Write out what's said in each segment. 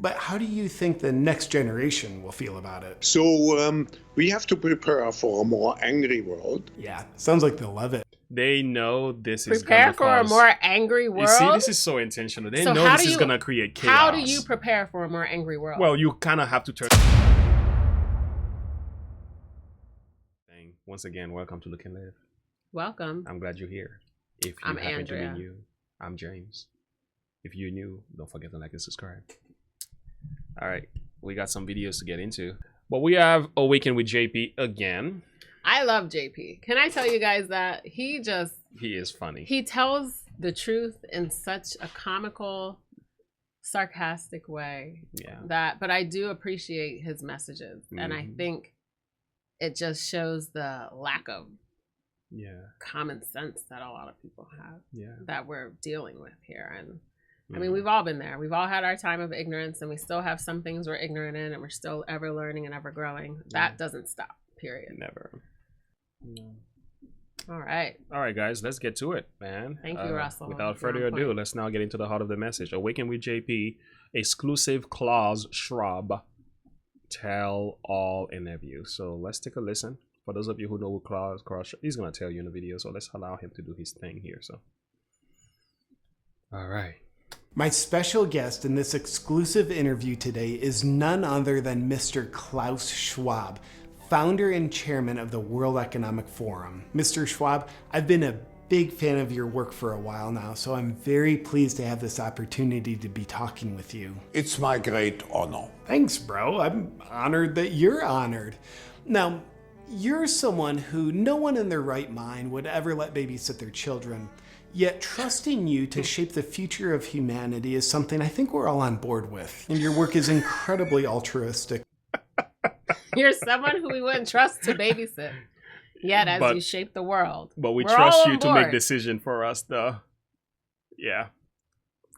But how do you think the next generation will feel about it? So we have to prepare for a more angry world. Yeah, sounds like they'll love it. They know this is Prepare gonna for cause... a more angry world? You see, this is so intentional. They So know how this do is you- going to create chaos. How do you prepare for a more angry world? Well, you kind of have to turn... Once again, welcome to Look and Live. Welcome. I'm glad you're here. If you I'm happen Andrea. to be new, I'm James. If you're new, don't forget to like and subscribe. All right, we got some videos to get into. But we have a weekend with JP again. I love JP. Can I tell you guys that he is funny. He tells the truth in such a comical, sarcastic way. Yeah. But I do appreciate his messages. Mm-hmm. And I think it just shows the lack of common sense that a lot of people have that we're dealing with here. And I mean, we've all been there. We've all had our time of ignorance, and we still have some things we're ignorant in, and we're still ever learning and ever growing. That doesn't stop, period. Never. No. All right. All right, guys, let's get to it, man. Thank you, Russell. Without further ado, let's now get into the heart of the message. Awaken with JP, exclusive Klaus Schwab tell all interview. So let's take a listen. For those of you who know who Klaus, he's going to tell you in the video, so let's allow him to do his thing here. So, all right. My special guest in this exclusive interview today is none other than Mr. Klaus Schwab, founder and chairman of the World Economic Forum. Mr. Schwab, I've been a big fan of your work for a while now, so I'm very pleased to have this opportunity to be talking with you. It's my great honor. Thanks, bro. I'm honored that you're honored. Now, you're someone who no one in their right mind would ever let babysit their children. Yet trusting you to shape the future of humanity is something I think we're all on board with. And your work is incredibly altruistic. You're someone who we wouldn't trust to babysit. Yet as you shape the world. But we trust you to make decision for us, though. Yeah.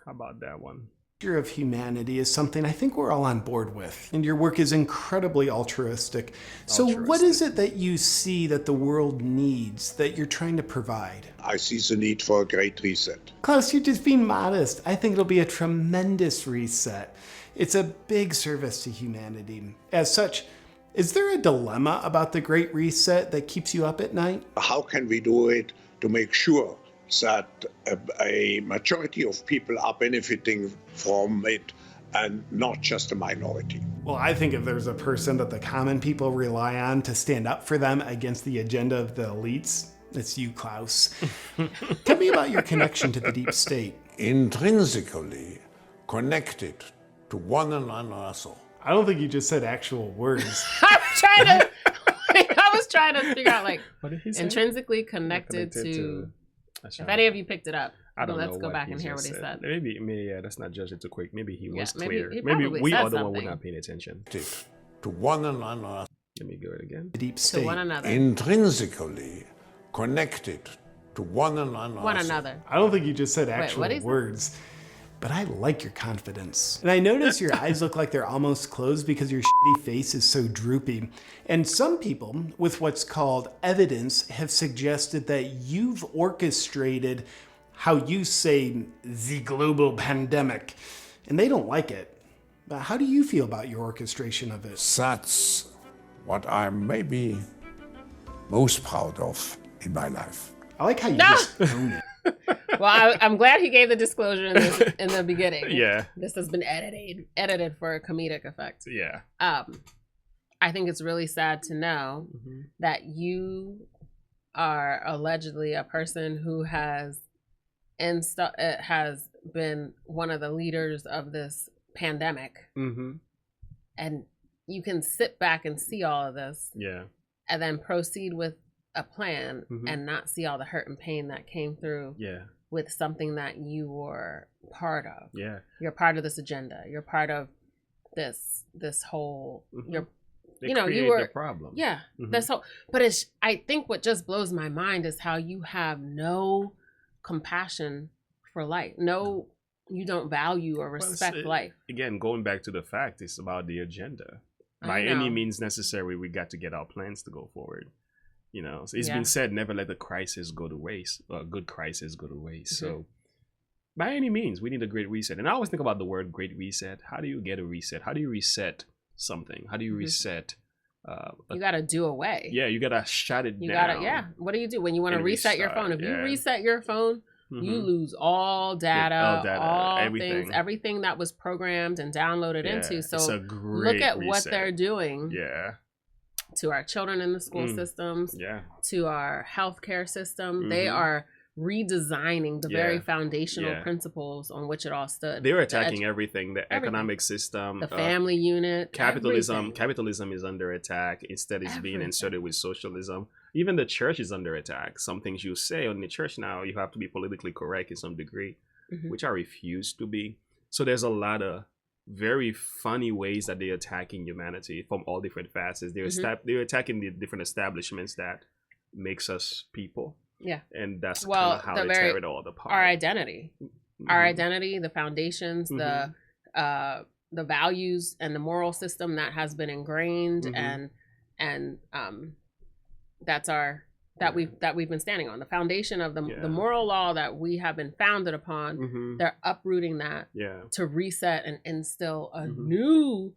How about that one? Of humanity is something I think we're all on board with. And your work is incredibly altruistic. So what is it that you see that the world needs that you're trying to provide? I see the need for a great reset. Klaus, you're just being modest. I think it'll be a tremendous reset. It's a big service to humanity. As such, is there a dilemma about the Great Reset that keeps you up at night? How can we do it to make sure that a majority of people are benefiting from it and not just a minority? Well, I think if there's a person that the common people rely on to stand up for them against the agenda of the elites, it's you, Klaus. Tell me about your connection to the deep state. Intrinsically connected to one another. I don't think you just said actual words. I was trying to figure out, like, intrinsically connected to... If any of you picked it up, let's go back and hear what he said. Maybe, let's not judge it too quick. Maybe he was maybe clear. Maybe we are the one who not paying attention. To one another. Let me go it again. The deep state. To one another. Intrinsically connected to one another. One another. I don't think you just said actual words. But I like your confidence. And I notice your eyes look like they're almost closed because your shitty face is so droopy. And some people with what's called evidence have suggested that you've orchestrated how you say the global pandemic. And they don't like it. But how do you feel about your orchestration of it? That's what I'm maybe most proud of in my life. I like how you just own it. Well, I'm glad he gave the disclosure in the beginning. Yeah. This has been edited for a comedic effect. Yeah. I think it's really sad to know that you are allegedly a person who has been one of the leaders of this pandemic. And you can sit back and see all of this. Yeah. And then proceed with a plan and not see all the hurt and pain that came through with something that you were part of. Yeah. You're part of this agenda. You're part of this whole you were the problem. Yeah. This whole, but I think what just blows my mind is how you have no compassion for life. No, you don't value or respect life. Again, going back to the fact, it's about the agenda. By any means necessary, we got to get our plans to go forward. You know, so it's been said, never let the crisis go to waste, or a good crisis go to waste. So by any means, we need a great reset. And I always think about the word great reset. How do you get a reset? How do you reset something? How do you reset? You got to do away. Yeah, you got to shut it down. What do you do when you want to reset your phone? If you reset your phone, you lose all data, all everything. Things, everything that was programmed and downloaded into. So look at what they're doing. Yeah. To our children in the school systems. Yeah. To our healthcare system. They are redesigning the very foundational principles on which it all stood. They're attacking everything, the economic system, the family unit, capitalism. Capitalism is under attack. Instead, it's being inserted with socialism. Even the church is under attack. Some things you say on the church now, you have to be politically correct in some degree, which I refuse to be. So there's a lot of very funny ways that they're attacking humanity from all different facets. They're attacking the different establishments that makes us people. Yeah. And that's kind of how they tear it all apart. Our identity, the foundations, the values and the moral system that has been ingrained and that's we've been standing on. The foundation of the moral law that we have been founded upon, they're uprooting that to reset and instill a new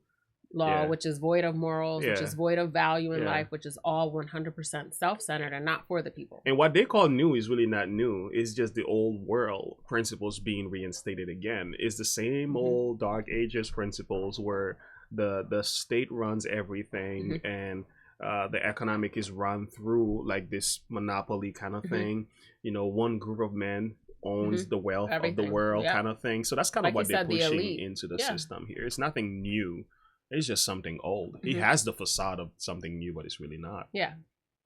law, which is void of morals, which is void of value in life, which is all 100% self-centered and not for the people. And what they call new is really not new. It's just the old world principles being reinstated again. It's the same old Dark Ages principles where the state runs everything and the economic is run through like this monopoly kind of thing. You know, one group of men owns the wealth of the world kind of thing. So that's kind of what they're pushing into the system here. It's nothing new. It's just something old. He has the facade of something new, but it's really not. Yeah.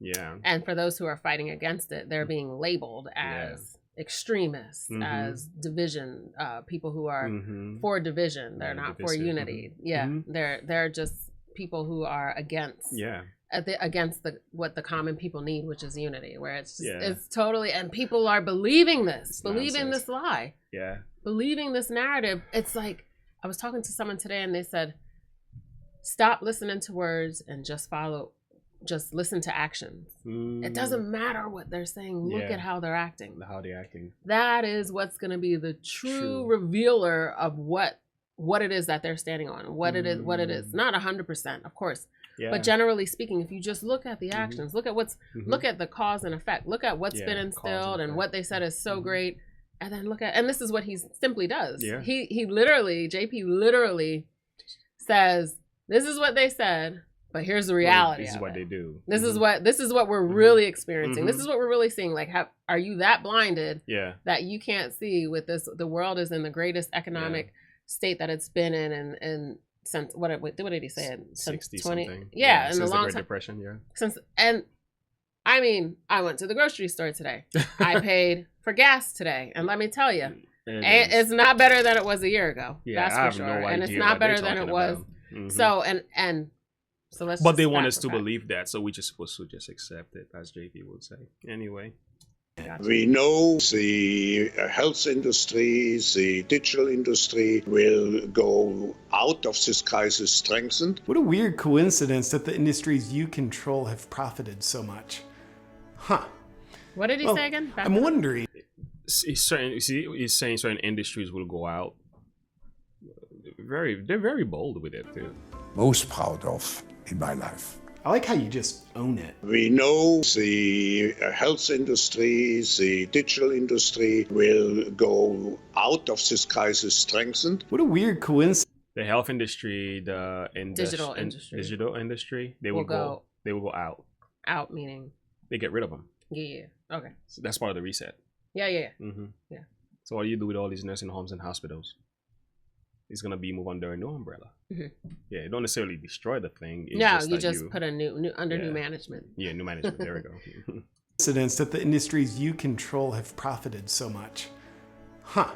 Yeah. And for those who are fighting against it, they're being labeled as extremists, as division, people who are for division. They're not for unity. Yeah. They're just people who are against against what the common people need, which is unity, where it's just, it's totally, and people are believing this, believing this lie. Yeah. Believing this narrative. It's like, I was talking to someone today and they said, stop listening to words and just listen to actions. It doesn't matter what they're saying. Look at how they're acting. How they're acting. That is what's going to be the true revealer of what it is that they're standing on. What it is. Not 100%, of course. Yeah. But generally speaking, if you just look at the actions, look at look at the cause and effect, look at what's been instilled and what they said is so great. And then and this is what he simply does. Yeah. He literally, JP literally says, this is what they said, but here's the reality. This is what they do. This is what we're really experiencing. This is what we're really seeing. Like, are you that blinded that you can't see with this? The world is in the greatest economic state that it's been in, and since what did he say? Since 60 something. Yeah, in since the long Great Depression. Yeah. I mean, I went to the grocery store today. I paid for gas today, and let me tell you, it's not better than it was a year ago. Yeah, that's for sure. And it's not better than it was. So so let's. But they want us to believe that, so we're just supposed to just accept it, as JP would say. Anyway. We know the health industry, the digital industry will go out of this crisis strengthened. What a weird coincidence that the industries you control have profited so much. Huh. What did he say again? I'm wondering. He's saying certain industries will go out. They're very bold with it too. Most proud of in my life. I like how you just own it. We know the health industry, the digital industry will go out of this crisis strengthened. What a weird coincidence. The health industry, digital industry, they will go out. Out meaning? They get rid of them. Yeah. Okay. So that's part of the reset. Yeah. Yeah. So what do you do with all these nursing homes and hospitals? It's going to be moved under a new umbrella. Yeah, you don't necessarily destroy the thing. It's you just put a new management. Yeah, new management. There we go. Coincidence that the industries you control have profited so much. Huh.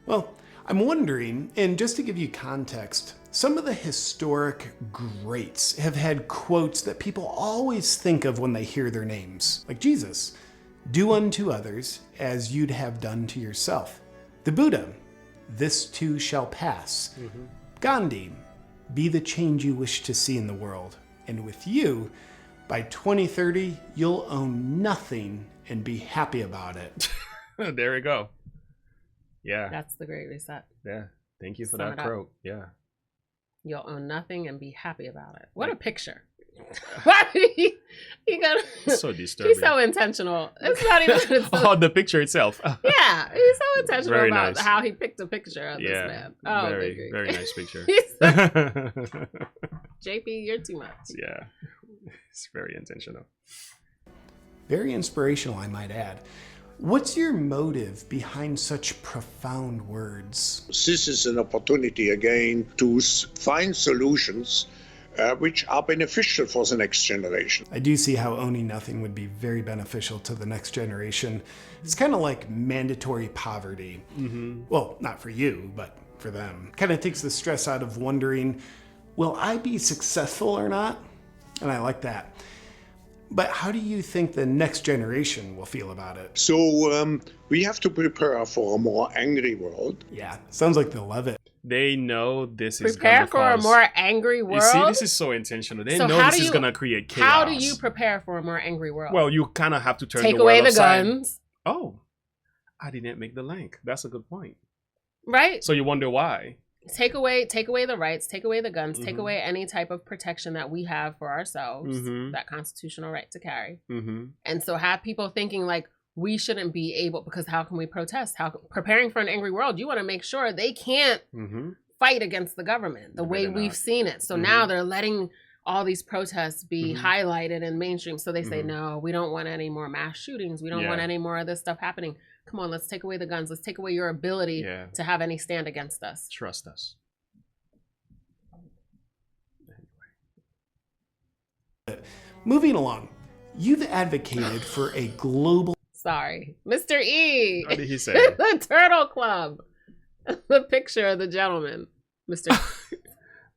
Well, I'm wondering, and just to give you context, some of the historic greats have had quotes that people always think of when they hear their names, like Jesus. Do unto others as you'd have done to yourself. The Buddha. This too shall pass. Gandhi, be the change you wish to see in the world. And with you, by 2030, you'll own nothing and be happy about it. There we go. Yeah. That's the Great Reset. Yeah. Thank you for Sum that it up. quote. Yeah. You'll own nothing and be happy about it. What a picture. he got so disturbing. He's so intentional. It's not even oh, the picture itself. Yeah, he's so intentional Very about nice. how he picked a picture of this man. Oh, very, very nice picture. JP, you're too much. Yeah, it's very intentional. Very inspirational, I might add. What's your motive behind such profound words? This is an opportunity again to find solutions which are beneficial for the next generation. I do see how owning nothing would be very beneficial to the next generation. It's kind of like mandatory poverty. Well, not for you, but for them. Kind of takes the stress out of wondering, will I be successful or not? And I like that. But how do you think the next generation will feel about it? So we have to prepare for a more angry world. Yeah, sounds like they'll love it. They know this is prepare gonna for cause... a more angry world. You see, this is so intentional. They so know this is gonna create chaos. How do you prepare for a more angry world? Well, you kind of have to turn take the away world the upside. guns. Oh, I didn't make the link. That's a good point. Right. So you wonder why? Take away the rights, take away the guns, take away any type of protection that we have for ourselves, that constitutional right to carry. And so have people thinking like we shouldn't be able, because how can we protest? Preparing for an angry world, you want to make sure they can't fight against the government the way we've seen it. So now they're letting all these protests be highlighted and mainstream. So they say, no, we don't want any more mass shootings. We don't want any more of this stuff happening. Come on, let's take away the guns. Let's take away your ability to have any stand against us. Trust us. Moving along, you've advocated for a global... Sorry, Mr. E. What did he say? The Turtle Club. The picture of the gentleman, Mr.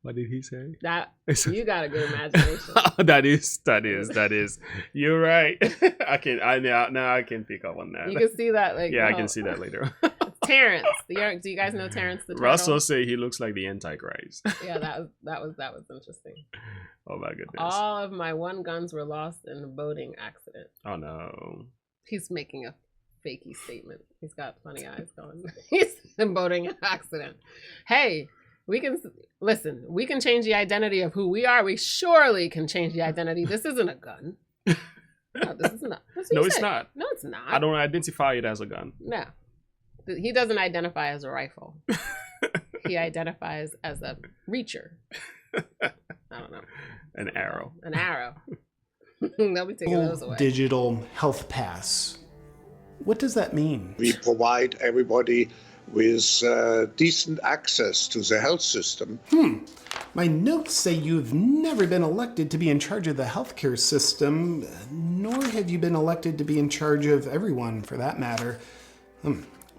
What did he say? That you got a good imagination. that is. You're right. I can pick up on that. You can see that, like I can see that later. Terrence. Do you guys know Terrence the Turtle? Russell say he looks like the Antichrist. Yeah, that was interesting. Oh my goodness. All of my one guns were lost in a boating accident. Oh no. He's making a fakey statement. He's got funny eyes going. He's in a boating accident. Hey, we can change the identity of who we are. We surely can change the identity. This isn't a gun. No, this is not. No, it's not. No, it's not. I don't identify it as a gun. No. He doesn't identify as a rifle. He identifies as a reacher. I don't know. An arrow. An arrow. They'll be taking those away. Digital health pass. What does that mean? We provide everybody with decent access to the health system. My notes say you've never been elected to be in charge of the healthcare system, nor have you been elected to be in charge of everyone, for that matter.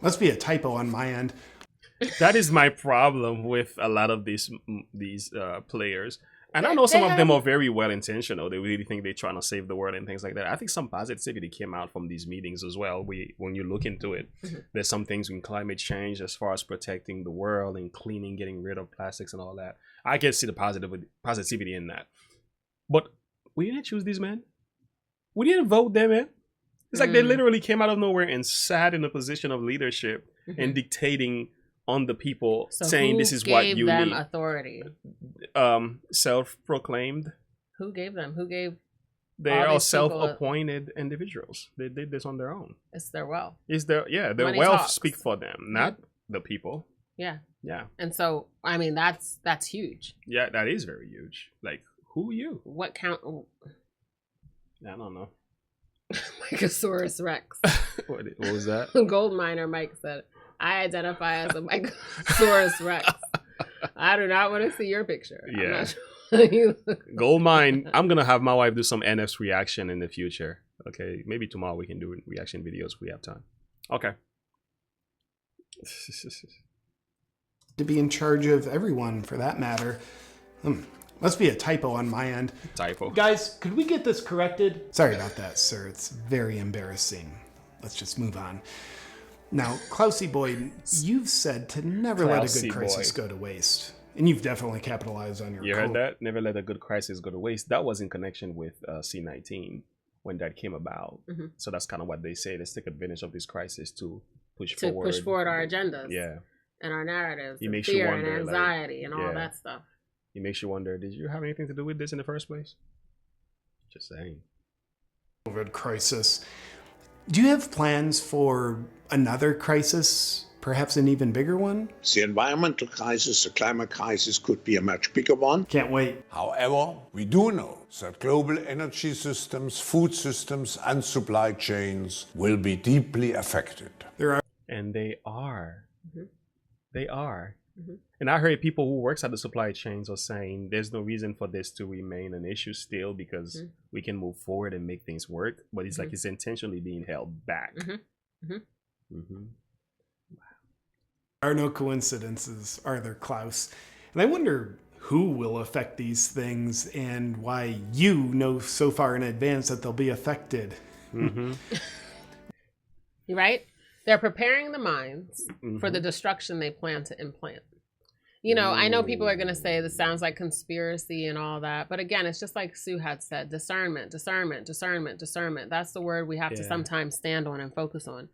Must be a typo on my end. That is my problem with a lot of these players. And I know some of them are very well intentional. They really think they're trying to save the world and things like that. I think some positivity came out from these meetings as well. When you look into it, there's some things in climate change as far as protecting the world and cleaning, getting rid of plastics and all that. I can see the positivity in that. But we didn't choose these men. We didn't vote them in. It's like they literally came out of nowhere and sat in a position of leadership and dictating on the people, saying this is what you need. Who gave them authority? Self-proclaimed. Who gave them? Who gave? They are self-appointed individuals. They did this on their own. It's their wealth. Their wealth speak for them, not the people. Yeah. Yeah. And so, I mean, that's huge. Yeah, that is very huge. Like, who are you? What count? I don't know. Mycosaurus Rex. What was that? Gold miner Mike said, I identify as a Mycosaurus Rex. I do not want to see your picture. Yeah. Sure. Gold mine. I'm going to have my wife do some NF's reaction in the future. Okay. Maybe tomorrow we can do reaction videos if we have time. Okay. To be in charge of everyone, for that matter. Must be a typo on my end. Typo. Guys, could we get this corrected? Sorry about that, sir. It's very embarrassing. Let's just move on. Now, Klausy boy, you've said to never let a good crisis go to waste. And you've definitely capitalized on your You heard that? Never let a good crisis go to waste. That was in connection with C-19 when that came about. So that's kind of what they say. Let's take advantage of this crisis to push forward our agendas. Yeah. And our narratives. He makes fear you wonder, and anxiety and all that stuff. He makes you wonder, did you have anything to do with this in the first place? Just saying. COVID crisis. Do you have plans for another crisis? Perhaps an even bigger one? The environmental crisis, the climate crisis could be a much bigger one. Can't wait. However, we do know that global energy systems, food systems, and supply chains will be deeply affected. And they are. Mm-hmm. They are. Mm-hmm. And I heard people who works at the supply chains are saying there's no reason for this to remain an issue still because we can move forward and make things work. But it's like it's intentionally being held back. There are no coincidences, are there, Klaus? And I wonder who will affect these things and why you know so far in advance that they'll be affected. You're right. They're preparing the minds for the destruction they plan to implant. You know, I know people are going to say this sounds like conspiracy and all that. But again, it's just like Sue had said, discernment. That's the word we have to sometimes stand on and focus on.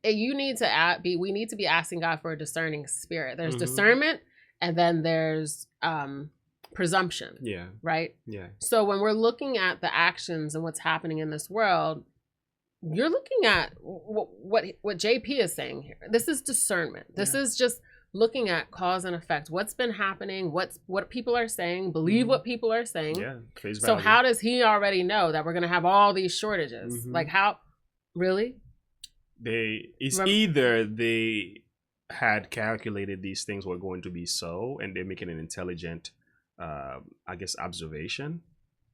You need to we need to be asking God for a discerning spirit. There's discernment and then there's presumption. Yeah. Right? Yeah. So when we're looking at the actions and what's happening in this world, you're looking at what JP is saying here. This is discernment. This is just looking at cause and effect. What's been happening? What people are saying? Believe what people are saying. Yeah. So how does he already know that we're going to have all these shortages? Like how? Really? Either they had calculated these things were going to be so, and they're making an intelligent, I guess, observation,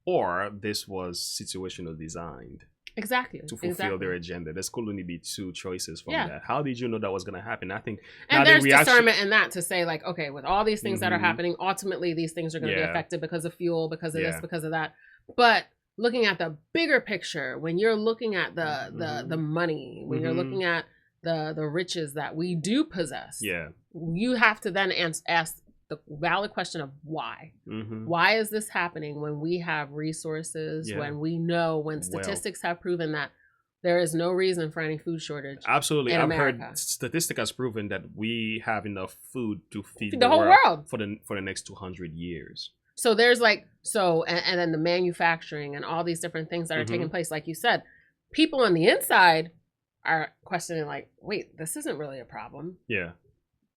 or this was situational designed. Exactly. To fulfill their agenda. There's could only be two choices from that. How did you know that was going to happen? I think. And there's discernment in that to say, like, okay, with all these things that are happening, ultimately these things are going to be affected because of fuel, because of this, because of that. But looking at the bigger picture, when you're looking at the money, when you're looking at the riches that we do possess, you have to then ask the valid question of why. Why is this happening when we have resources, when we know, when statistics have proven that there is no reason for any food shortage? Absolutely. In I've America. heard statistics has proven that we have enough food to feed the whole world for the next 200 years. So there's and then the manufacturing and all these different things that are taking place. Like you said, people on the inside are questioning like, wait, this isn't really a problem. Yeah.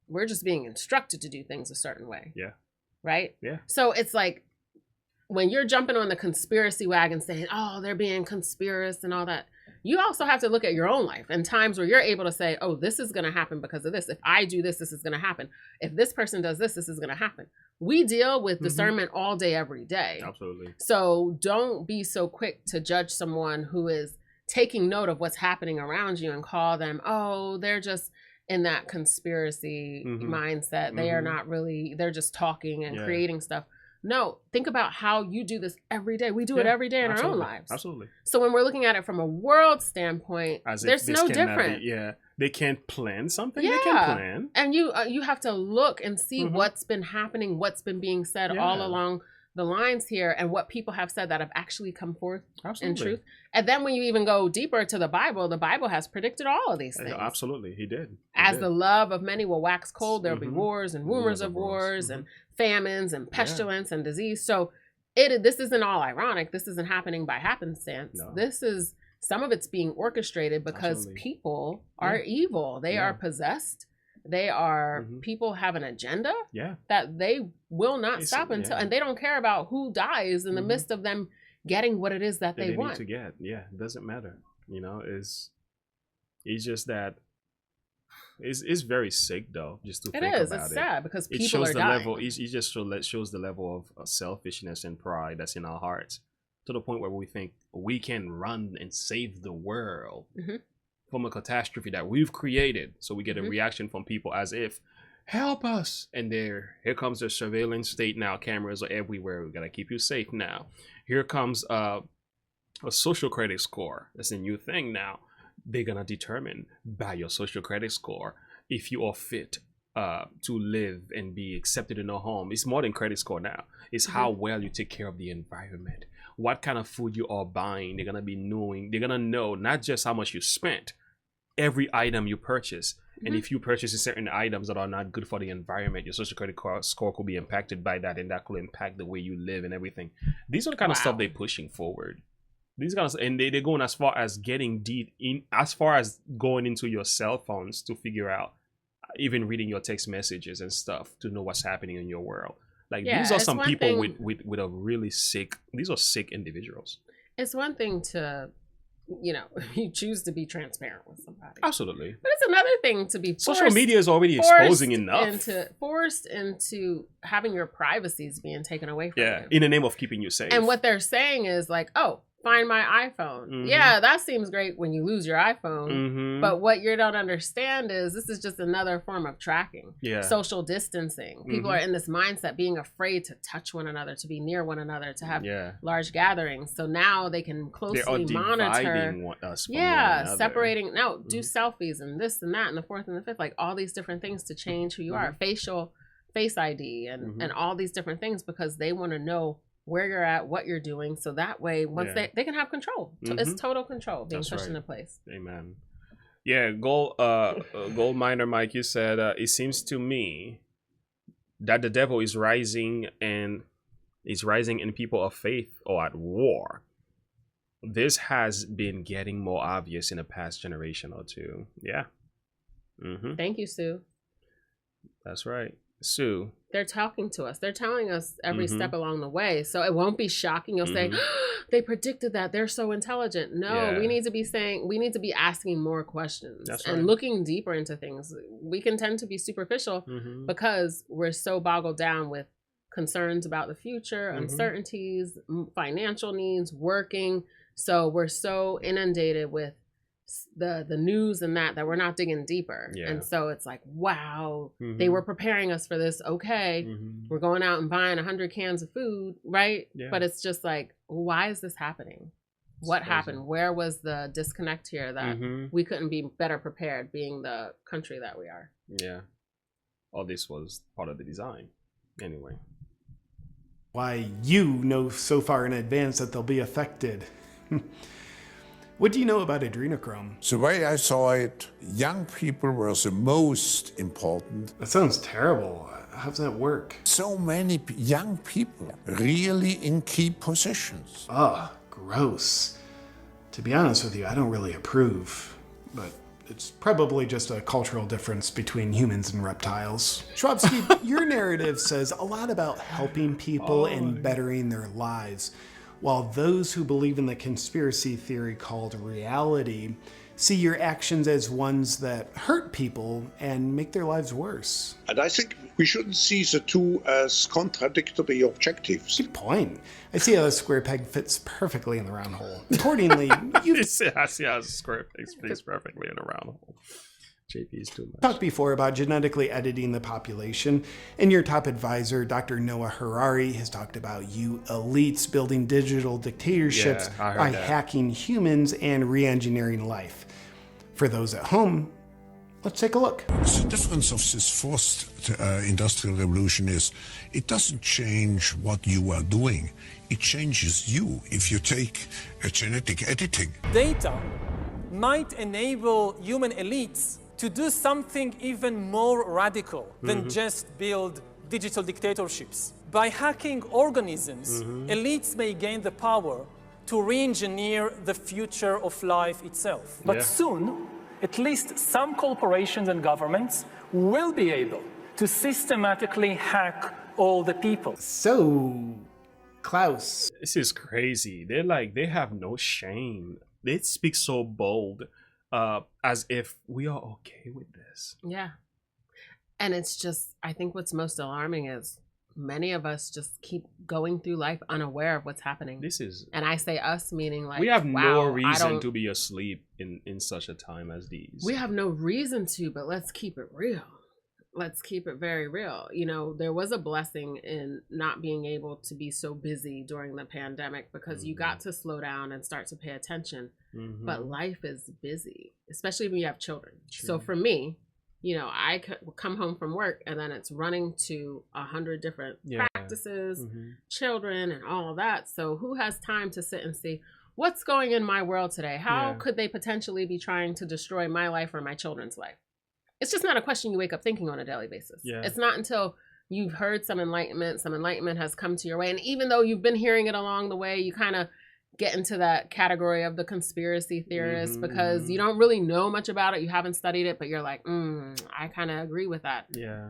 We're just being instructed to do things a certain way. Yeah. Right? Yeah. So it's like when you're jumping on the conspiracy wagon saying, oh, they're being conspiracists and all that, you also have to look at your own life and times where you're able to say, oh, this is going to happen because of this. If I do this, this is going to happen. If this person does this, this is going to happen. We deal with discernment all day, every day. Absolutely. So don't be so quick to judge someone who is taking note of what's happening around you and call them, oh, they're just in that conspiracy mindset. They are not really, they're just talking and creating stuff. No, think about how you do this every day. We do it every day in our own lives. Absolutely. So when we're looking at it from a world standpoint, there's no different. They can't plan something. They can plan. And you have to look and see what's been happening, what's been being said all along the lines here, and what people have said that have actually come forth in truth. And then when you even go deeper to the Bible has predicted all of these things. Absolutely, he did. The love of many will wax cold, there'll be wars and rumors of wars and famines and pestilence and disease. So this isn't all ironic. This isn't happening by happenstance. No. This is, some of it's being orchestrated because people are evil. They are possessed. They are, people have an agenda that they will not stop until, and they don't care about who dies in the midst of them getting what it is that they want. Need to get. Yeah, it doesn't matter. You know, it's just that it's very sick though, just to think about it. It's sad because people shows are the dying. level, it just shows the level of selfishness and pride that's in our hearts, to the point where we think we can run and save the world from a catastrophe that we've created. So we get a reaction from people as if, help us. And here comes the surveillance state now. Cameras are everywhere. We got to keep you safe now. Here comes a social credit score. That's a new thing now. They're going to determine by your social credit score if you are fit to live and be accepted in a home. It's more than credit score now. It's how well you take care of the environment. What kind of food you are buying. They're going to be knowing. They're going to know not just how much you spent, every item you purchase. And if you purchase certain items that are not good for the environment, your social credit score could be impacted by that, and that could impact the way you live and everything. These are the kind of stuff they're pushing forward. These guys, and they're going as far as getting deep in, as far as going into your cell phones to figure out, even reading your text messages and stuff to know what's happening in your world. Like these are some people with a really sick. These are sick individuals. It's one thing to, you choose to be transparent with somebody. Absolutely. But it's another thing to be social media is already exposing enough. Forced into having your privacies being taken away from you. In the name of keeping you safe. And what they're saying is like, oh, find my iPhone. Yeah, that seems great when you lose your iPhone. But what you don't understand is this is just another form of tracking. Social distancing. People are in this mindset being afraid to touch one another, to be near one another, to have large gatherings. So now they can closely monitor. Us from separating. Now do selfies and this and that and the fourth and the fifth. Like all these different things to change who you are. Face ID and all these different things because they want to know where you're at, what you're doing, so that way once they can have control. It's total control being pushed into place. Amen. Gold miner Mike, you said it seems to me that the devil is rising in people of faith or at war. This has been getting more obvious in the past generation or two. Thank you, Sue. That's right, Sue. They're talking to us. They're telling us every step along the way. So it won't be shocking. You'll say, they predicted that. They're so intelligent. No, we need to be asking more questions and looking deeper into things. We can tend to be superficial because we're so boggled down with concerns about the future, uncertainties, financial needs, working. So we're so inundated with the news and that we're not digging deeper. And so it's like, wow, they were preparing us for this. Okay, we're going out and buying 100 cans of food, right? But it's just like, why is this happening? What happened? Where was the disconnect here that we couldn't be better prepared being the country that we are? All this was part of the design anyway. Why you know so far in advance that they'll be affected. What do you know about adrenochrome? The way I saw it, young people were the most important. That sounds terrible. How does that work? So many young people really in key positions. Oh, gross. To be honest with you, I don't really approve, but it's probably just a cultural difference between humans and reptiles. Schwabski, your narrative says a lot about helping people and bettering their lives, while those who believe in the conspiracy theory called reality see your actions as ones that hurt people and make their lives worse. And I think we shouldn't see the two as contradictory objectives. Good point. I see how the square peg fits perfectly in the round hole. Accordingly, I see how the square peg fits perfectly in the round hole. JP is too much. Talked before about genetically editing the population, and your top advisor, Dr. Noah Harari, has talked about you elites building digital dictatorships by hacking humans and re-engineering life. For those at home, let's take a look. The difference of this forced industrial revolution is it doesn't change what you are doing. It changes you if you take a genetic editing. Data might enable human elites to do something even more radical than just build digital dictatorships. By hacking organisms, elites may gain the power to re-engineer the future of life itself. But soon, at least some corporations and governments will be able to systematically hack all the people. So, Klaus. This is crazy. They have no shame. They speak so bold. As if we are okay with this. Yeah. And it's just, I think what's most alarming is many of us just keep going through life unaware of what's happening. And I say us, meaning like, we have no reason to be asleep in such a time as these. We have no reason to, but let's keep it real. Let's keep it very real. There was a blessing in not being able to be so busy during the pandemic because you got to slow down and start to pay attention. But life is busy, especially when you have children. So for me, I could come home from work and then it's running to 100 different practices, children and all of that. So who has time to sit and see, what's going in my world today? How could they potentially be trying to destroy my life or my children's life? It's just not a question you wake up thinking on a daily basis. Yeah. It's not until you've heard some enlightenment has come to your way. And even though you've been hearing it along the way, you kind of get into that category of the conspiracy theorist because you don't really know much about it. You haven't studied it, but you're like, I kind of agree with that. Yeah.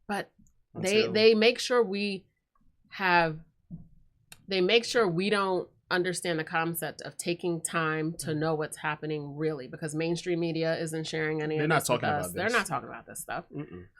But they make sure we don't understand the concept of taking time to know what's happening really, because mainstream media isn't sharing any of this with us. They're not talking about this stuff.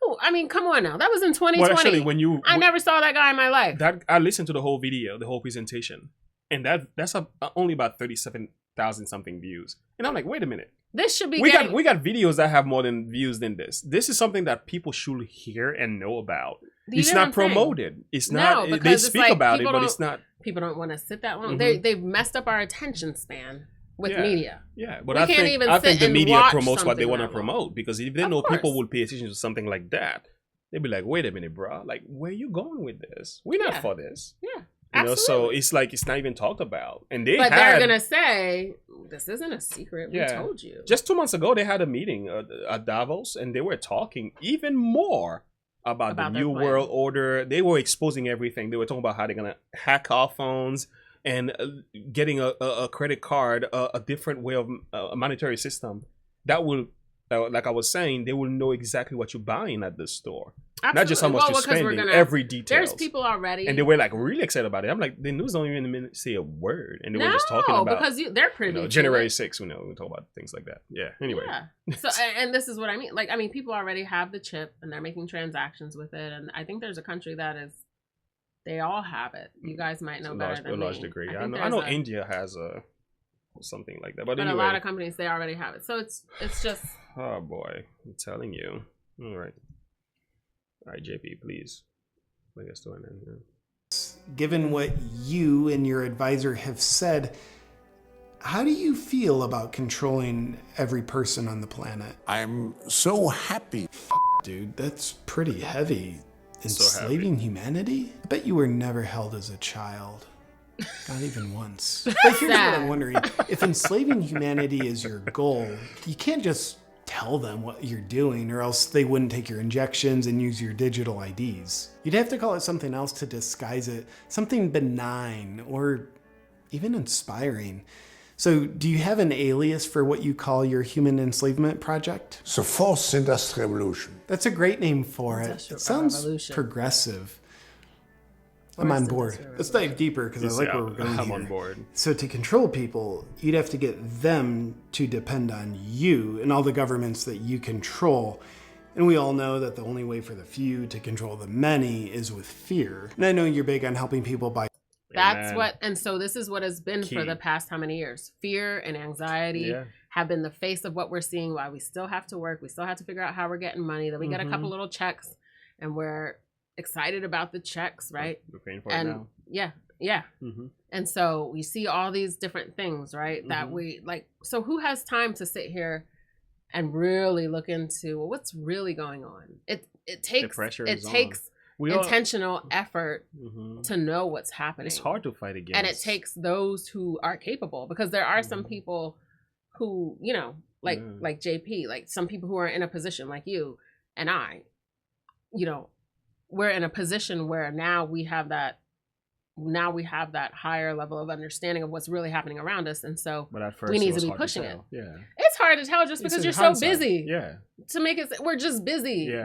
Oh, I mean, come on now. That was in 2020. Well, actually, I never saw that guy in my life. I listened to the whole video, the whole presentation, and that's only about 37,000 something views. And I'm like, wait a minute. This should be we got videos that have more than views than this. This is something that people should hear and know about. It's not promoted. It's not. They speak about it, but it's not. People don't want to sit that long. They've messed up our attention span with media. Yeah, but I think the media promotes what they want to promote, because if they know people will pay attention to something like that, they'd be like, wait a minute, bro. Like, where you going with this? We're not for this. Yeah. You know, so it's like it's not even talked about, and they're gonna say this isn't a secret. We told you. Just 2 months ago, they had a meeting at Davos, and they were talking even more about the new world order. They were exposing everything. They were talking about how they're gonna hack our phones and getting a credit card, a different way of a monetary system that will, like I was saying, they will know exactly what you're buying at the store. Absolutely. Not just how much you're spending, every detail. There's people already. And they were like really excited about it. I'm like, the news don't even say a word. And they were just talking about, because they're privy January 6th, we talk about things like that. Yeah, anyway. Yeah. So, and this is what I mean. Like, I mean, people already have the chip and they're making transactions with it. And I think there's a country that is, they all have it. You guys might know better than me. To a large degree. I know India has something like that. But anyway. A lot of companies, they already have it. So it's just. Oh boy, I'm telling you. All right, JP, please. Bring us to an end here. Given what you and your advisor have said, how do you feel about controlling every person on the planet? I'm so happy. Dude, that's pretty heavy. Enslaving humanity? I bet you were never held as a child. Not even once. But here's what I'm wondering. If enslaving humanity is your goal, you can't just tell them what you're doing, or else they wouldn't take your injections and use your digital IDs. You'd have to call it something else to disguise it, something benign or even inspiring. So do you have an alias for what you call your human enslavement project? The fourth industrial revolution. That's a great name for it. It sounds progressive. I'm on board. Let's dive deeper, because I like where we're going here. I'm on board. So to control people, you'd have to get them to depend on you and all the governments that you control. And we all know that the only way for the few to control the many is with fear. And I know you're big on helping people by... And so this is what has been for the past how many years? Fear and anxiety have been the face of what we're seeing, why we still have to work. We still have to figure out how we're getting money. Then we get a couple little checks and we're excited about the checks, right? We're paying for it now. Yeah. And so we see all these different things, right? That we like. So who has time to sit here and really look into what's really going on? It takes intentional effort to know what's happening. It's hard to fight against, and it takes those who are capable, because there are some people who, like JP, like some people who are in a position like you and I, we're in a position where now we have that higher level of understanding of what's really happening around us, and so we need to be pushing it. Yeah, it's hard to tell just because you're so busy. Yeah, to make it, we're just busy. Yeah.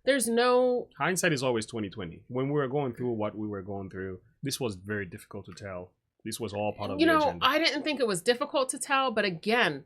There's no hindsight is always 20/20. When we were going through what we were going through, this was very difficult to tell. This was all part of the agenda. I didn't think it was difficult to tell, but again,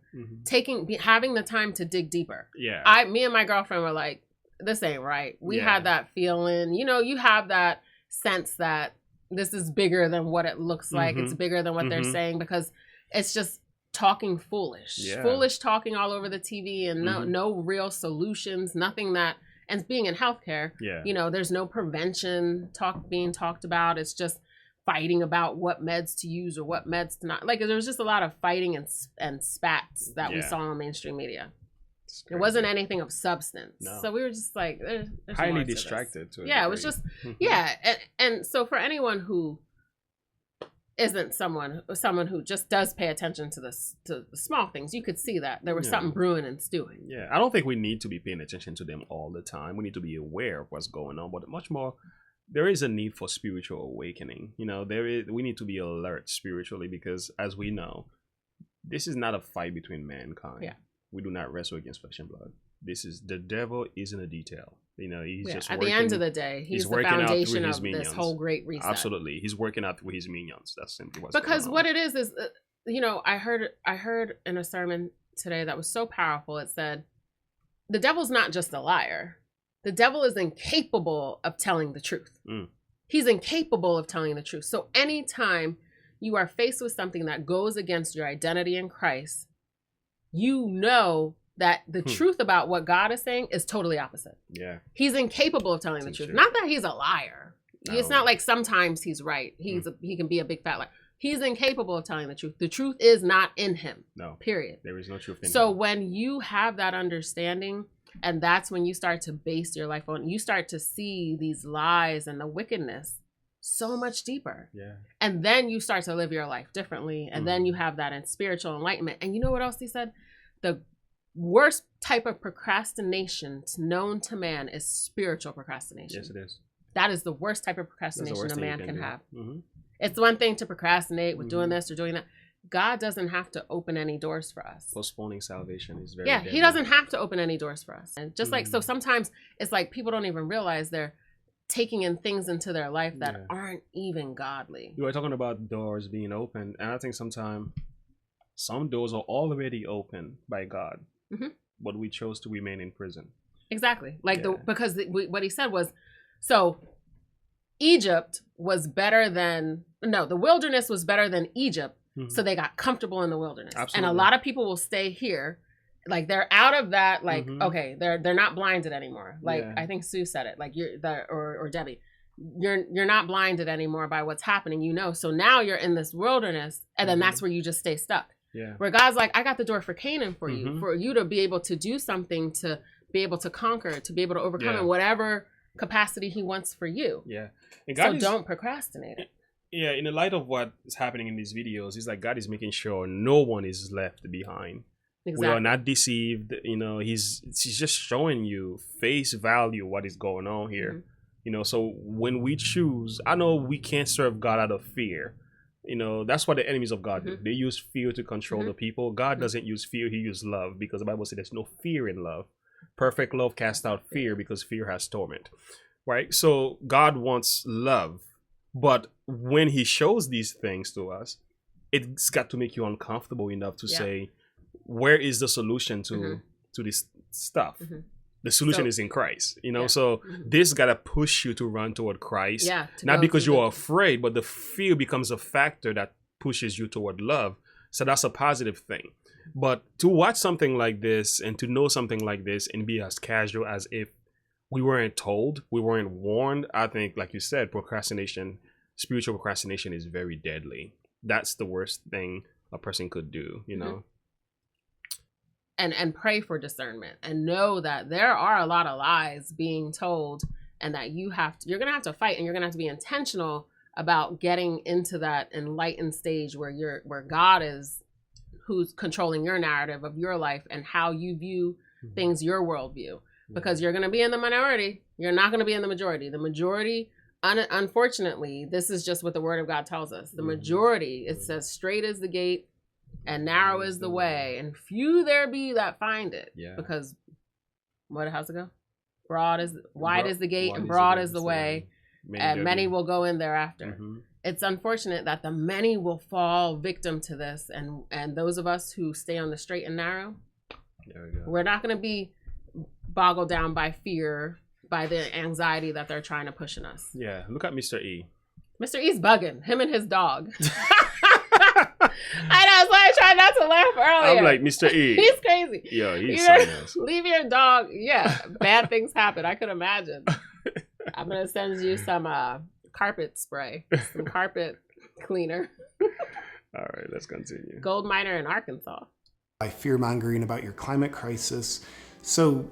having the time to dig deeper. Yeah, me and my girlfriend were like, this ain't right. We had that feeling, you have that sense that this is bigger than what it looks like. It's bigger than what they're saying, because it's just talking foolish talking all over the TV, and no real solutions, nothing that, and being in healthcare, there's no prevention being talked about. It's just fighting about what meds to use or what meds to not. Like, there was just a lot of fighting and spats that we saw on mainstream media. It wasn't anything of substance. No. So we were just like, there's highly distracted. It was just, and so for anyone who isn't someone who just does pay attention to the small things. You could see that there was something brewing and stewing. Yeah, I don't think we need to be paying attention to them all the time. We need to be aware of what's going on, but much more, there is a need for spiritual awakening. You know, we need to be alert spiritually, because as we know, this is not a fight between mankind. Yeah. We do not wrestle against flesh and blood. The devil is in a detail. You know, he's just at working, the end of the day, he's the foundation of this whole great reset. Absolutely, he's working out with his minions. That's simply what's because going on. What it is you know, I heard in a sermon today that was so powerful. It said, the devil's not just a liar. The devil is incapable of telling the truth. He's incapable of telling the truth. So anytime you are faced with something that goes against your identity in Christ, you know that the truth about what God is saying is totally opposite. Yeah. He's incapable of telling the truth. Not that he's a liar. It's not like sometimes he's right. He can be a big fat liar. He's incapable of telling the truth. The truth is not in him. No. Period. There is no truth in him. So when you have that understanding, and that's when you start to base your life on, you start to see these lies and the wickedness so much deeper. Yeah. And then you start to live your life differently. And then you have that in spiritual enlightenment. And you know what else he said? The worst type of procrastination known to man is spiritual procrastination. Yes, it is. That is the worst type of procrastination a man can have. It's one thing to procrastinate with doing this or doing that. God doesn't have to open any doors for us. Postponing salvation is very deadly. He doesn't have to open any doors for us. And just like, so sometimes it's like people don't even realize they're taking in things into their life that aren't even godly. You are talking about doors being open, and I think sometimes some doors are already open by God, but we chose to remain in prison. Exactly. Like because what he said was, so Egypt was better than, the wilderness was better than Egypt. So they got comfortable in the wilderness. Absolutely. And a lot of people will stay here. Like they're out of that, like, okay, they're not blinded anymore. Like I think Sue said it, like or Debbie, you're not blinded anymore by what's happening, you know. So now you're in this wilderness, and then that's where you just stay stuck. Yeah. Where God's like, I got the door for Canaan for you to be able to do something, to be able to conquer, to be able to overcome in whatever capacity he wants for you. Yeah. And God don't procrastinate it. Yeah, in the light of what is happening in these videos, it's like God is making sure no one is left behind. Exactly. We are not deceived. You know, he's just showing you face value what is going on here. You know, so when we choose, I know we can't serve God out of fear. You know, that's what the enemies of God do. They use fear to control the people. God doesn't use fear, he uses love, because the Bible says there's no fear in love. Perfect love casts out fear, because fear has torment. Right? So God wants love. But when he shows these things to us, it's got to make you uncomfortable enough to say, where is the solution to this stuff? The solution is in Christ, you know? So this got to push you to run toward Christ. Not because you're afraid, but the fear becomes a factor that pushes you toward love. So that's a positive thing. But to watch something like this and to know something like this and be as casual as if we weren't told, we weren't warned, I think, like you said, spiritual procrastination is very deadly. That's the worst thing a person could do, you know? And pray for discernment and know that there are a lot of lies being told, and that you're going to have to fight, and you're going to have to be intentional about getting into that enlightened stage where God is who's controlling your narrative of your life and how you view things, your worldview. Because you're going to be in the minority. You're not going to be in the majority. The majority, unfortunately, this is just what the word of God tells us. The majority, it says, straight is the gate and narrow is the way, and few there be that find it. Because how's it go? Wide is the gate and broad is the way, and many will go in thereafter. It's unfortunate that the many will fall victim to this, and those of us who stay on the straight and narrow, we're not going to be boggled down by fear, by the anxiety that they're trying to push in us. Yeah, look at Mr. E. Mr. E's bugging, him and his dog. I know, so I tried not to laugh earlier. I'm like, Mr. E. He's crazy. Yo, he's something else. Leave your dog. Yeah, bad things happen. I could imagine. I'm going to send you some carpet spray, some carpet cleaner. All right, let's continue. Gold miner in Arkansas. By fear-mongering about your climate crisis. So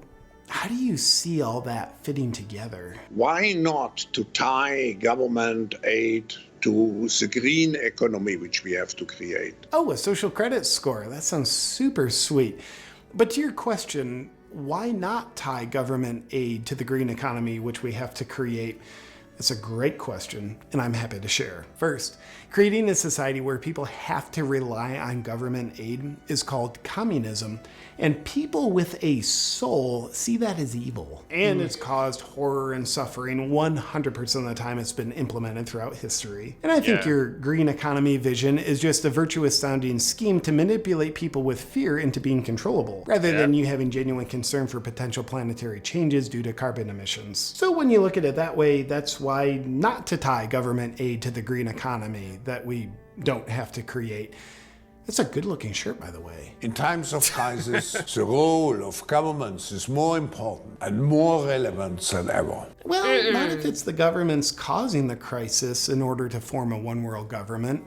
how do you see all that fitting together? Why not to tie government aid to the green economy which we have to create. Oh, a social credit score. That sounds super sweet. But to your question, why not tie government aid to the green economy which we have to create? That's a great question, and I'm happy to share. First, creating a society where people have to rely on government aid is called communism, and people with a soul see that as evil. And it's caused horror and suffering 100% of the time it's been implemented throughout history. And I think your green economy vision is just a virtuous sounding scheme to manipulate people with fear into being controllable, rather than you having genuine concern for potential planetary changes due to carbon emissions. So when you look at it that way, that's why not to tie government aid to the green economy that we don't have to create. It's a good looking shirt, by the way. In times of crisis, the role of governments is more important and more relevant than ever. Well, not if it's the governments causing the crisis in order to form a one world government.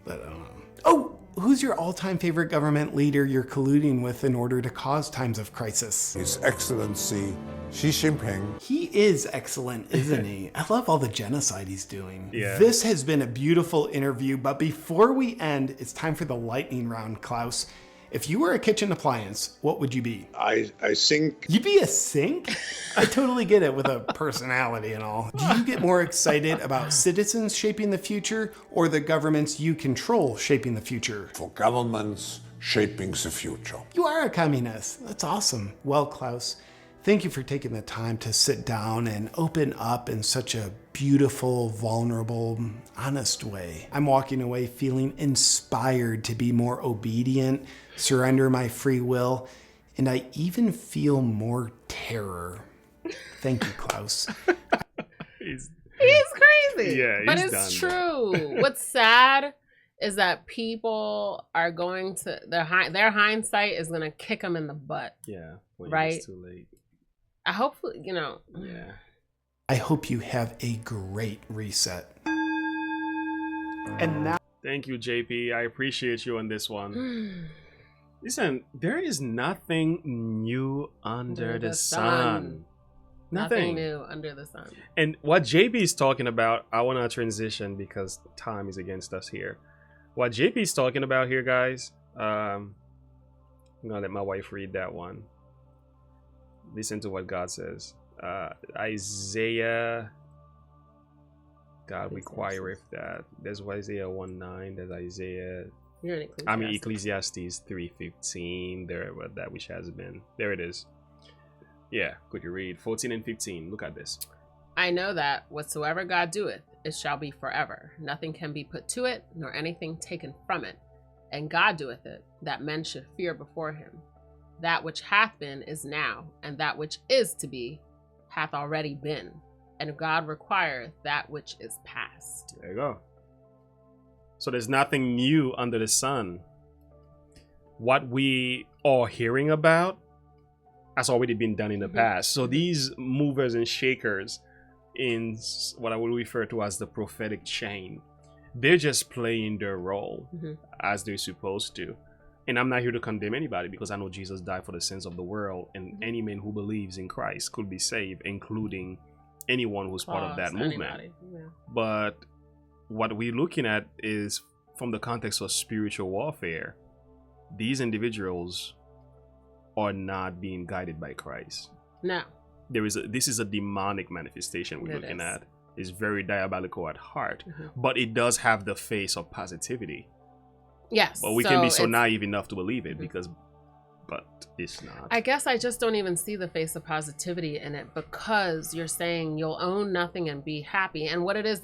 But I don't know. Oh, who's your all-time favorite government leader you're colluding with in order to cause times of crisis? His Excellency Xi Jinping. He is excellent, isn't he? I love all the genocide he's doing. Yeah. This has been a beautiful interview, but before we end, it's time for the lightning round, Klaus. If you were a kitchen appliance, what would you be? I think... You'd be a sink? I totally get it with a personality and all. Do you get more excited about citizens shaping the future or the governments you control shaping the future? For governments shaping the future. You are a communist. That's awesome. Well, Klaus, thank you for taking the time to sit down and open up in such a beautiful, vulnerable, honest way. I'm walking away feeling inspired to be more obedient, surrender my free will, and I even feel more terror. Thank you, Klaus. He's crazy. Yeah, but it's true. What's sad is that people are going to, their hindsight is going to kick them in the butt. Yeah, when right? It's too late. I hope, you know. Yeah. I hope you have a great reset. And now. Thank you, JP. I appreciate you on this one. Listen, there is nothing new under the sun. Nothing new under the sun. And what JP is talking about, I want to transition because time is against us here. What JP is talking about here, guys, I'm going to let my wife read that one. Listen to what God says. Isaiah, God requireth that. There's Isaiah 1:9. There's Isaiah. Ecclesiastes 3:15. There, that which has been. There it is. Yeah, could you read 14 and 15? Look at this. I know that whatsoever God doeth, it shall be forever. Nothing can be put to it, nor anything taken from it. And God doeth it, that men should fear before him. That which hath been is now, and that which is to be hath already been. And God requireth that which is past. There you go. So there's nothing new under the sun. What we are hearing about has already been done in the past. So these movers and shakers in what I will refer to as the prophetic chain, they're just playing their role as they're supposed to. And I'm not here to condemn anybody because I know Jesus died for the sins of the world, and any man who believes in Christ could be saved, including anyone who's part of that movement. Yeah. But what we're looking at is from the context of spiritual warfare. These individuals are not being guided by Christ. No. This is a demonic manifestation we're looking at. It's very diabolical at heart, but it does have the face of positivity. Yes. But we can be so naive enough to believe it but it's not. I guess I just don't even see the face of positivity in it because you're saying you'll own nothing and be happy. And what it is,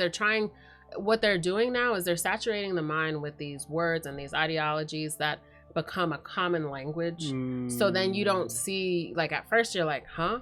what they're doing now is they're saturating the mind with these words and these ideologies that become a common language. So then you don't see, like at first you're like, huh?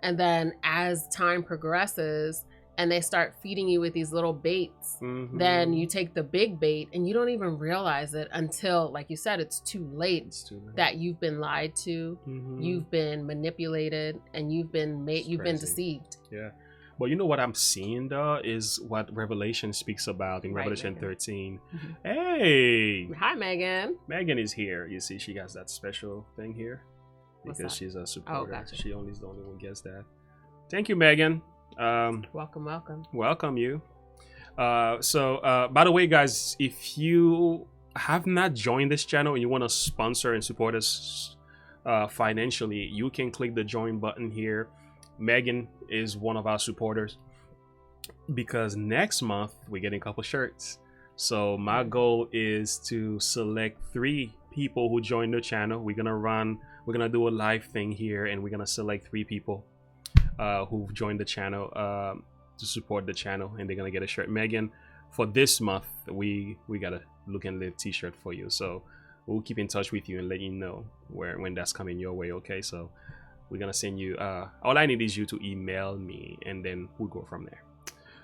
And then as time progresses, and they start feeding you with these little baits, then you take the big bait and you don't even realize it until, like you said, it's too late, that you've been lied to, you've been manipulated, and you've been deceived. Yeah. But you know what I'm seeing though is what Revelation speaks about in Revelation Megan. 13. Hey! Hi, Megan. Megan is here. You see, she has that special thing here because she's a supporter. Oh, gotcha. She only is the only one who gets that. Thank you, Megan. Welcome. Welcome you. By the way, guys, if you have not joined this channel and you want to sponsor and support us financially, you can click the join button here. Megan is one of our supporters, because next month we're getting a couple shirts. So my goal is to select 3 people who join the channel. We're gonna do a live thing here, and we're gonna select 3 people who've joined the channel to support the channel, and they're gonna get a shirt. Megan, for this month we got a Look and Live t-shirt for you, so we'll keep in touch with you and let you know when that's coming your way. Okay, so we're gonna send you all I need is you to email me, and then we'll go from there.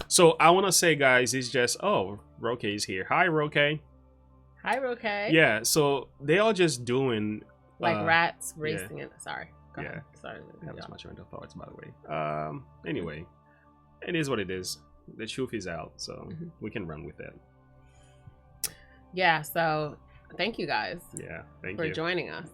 So I want to say, guys, it's just, oh, Roque is here. Hi, Roque. Hi, Roque. Yeah, so they all just doing like rats racing. Yeah. Sorry. Go ahead. Sorry. That was my train of thoughts, by the way. Anyway, it is what it is. The truth is out, so we can run with that. Yeah, so thank you guys. Yeah, thank you for joining us.